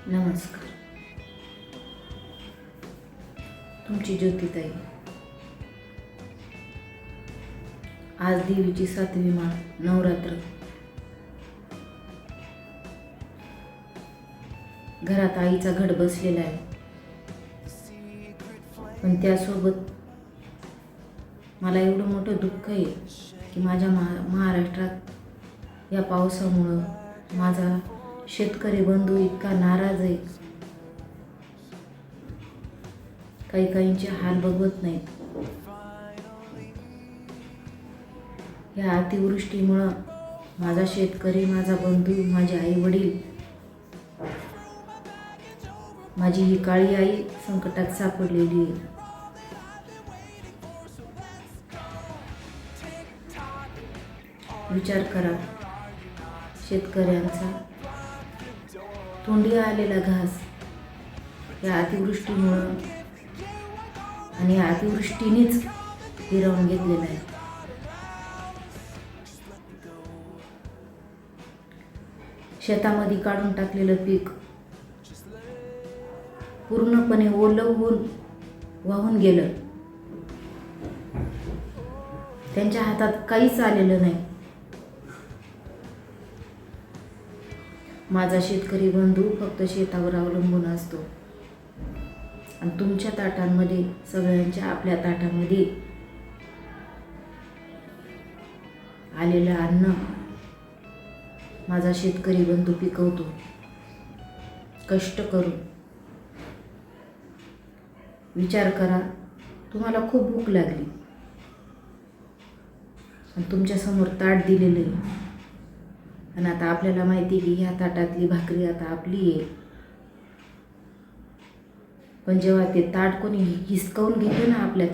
नमस्कार. तुमची ज्योतिताई. आज देवीची 7वी माळ, नवरात्र. घरात आईचा घट बसलेला आहे, पण त्यासोबत मला एवढं मोठं दुःख आहे की माझ्या महाराष्ट्रात या पावसामुळं माझा शेतकरी बंधू इतका नाराज आहे. काही काहींचे हाल बघवत नाहीत. या अतिवृष्टीमुळं माझा शेतकरी, माझा बंधू, माझे आई वडील, माझी ही काळी आई संकटात सापडलेली आहे. विचार करा, शेतकऱ्यांचा तोंडी आलेला घास या अतिवृष्टीमुळं आणि या अतिवृष्टीनेच हिरावून घेतलेला आहे. शेतामध्ये काढून टाकलेलं पीक पूर्णपणे ओलं होऊन वाहून गेलं. त्यांच्या हातात काहीच आलेलं नाही. माझा शेतकरी बंधू फक्त शेतावर अवलंबून असतो आणि तुमच्या ताटांमध्ये, सगळ्यांच्या आपल्या ताटामध्ये आलेलं अन्न माझा शेतकरी बंधू पिकवतो कष्ट करून. विचार करा, तुम्हाला खूप भूक लागली आणि तुमच्या समोर ताट दिलेलं आहे आणि आता आपल्याला माहिती की ह्या ताटातली भाकरी आता आपली आहे. पण जेव्हा ते ताट कोणी हिसकावून घेते ना आपल्या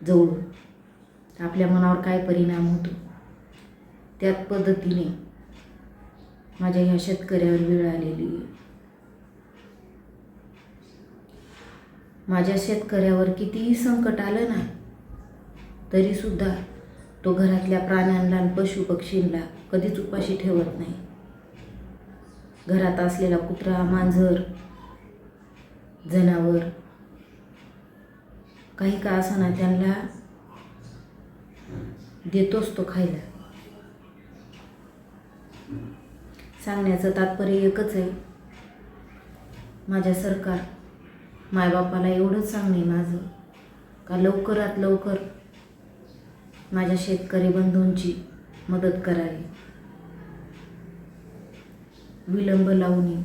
जवळून, आपल्या मनावर काय परिणाम होतो, त्याच पद्धतीने माझ्या ह्या शेतकऱ्यावर वेळ आलेली आहे. माझ्या शेतकऱ्यावर कितीही संकट आलं ना, तरीसुद्धा तो घरातल्या प्राण्यांना आणि पशुपक्षींना कधीच उपाशी ठेवत नाही. घरात असलेला कुत्रा, मांजर, जनावर काही का असेना त्यांना देतोच तो खायला. सांगण्याचं तात्पर्य एकच आहे, माझ्या सरकार, मायबापाला एवढंच सांगणे माझं का लवकरात लवकर माझ्या शेतकरी बंधूंची मदत करावी. विलंब लावू नये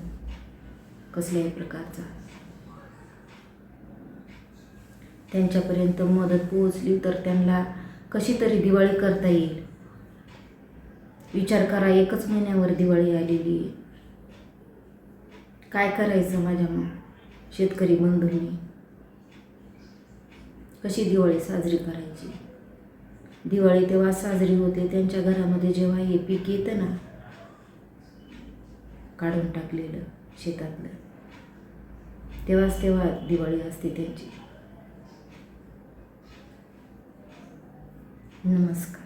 कसल्याही प्रकारचा. त्यांच्यापर्यंत मदत पोहोचली तर त्यांना कशी तरी दिवाळी करता येईल. विचार करा, 1च महिन्यावर दिवाळी आलेली आहे. काय करायचं माझ्या शेतकरी बंधूंनी? कशी दिवाळी साजरी करायची? दिवाळी तेव्हा साजरी होते त्यांच्या घरामध्ये जेव्हा हे पीक येतं ना, काढून टाकलेलं शेतातलं, तेव्हा दिवाळी असते त्यांची. नमस्कार.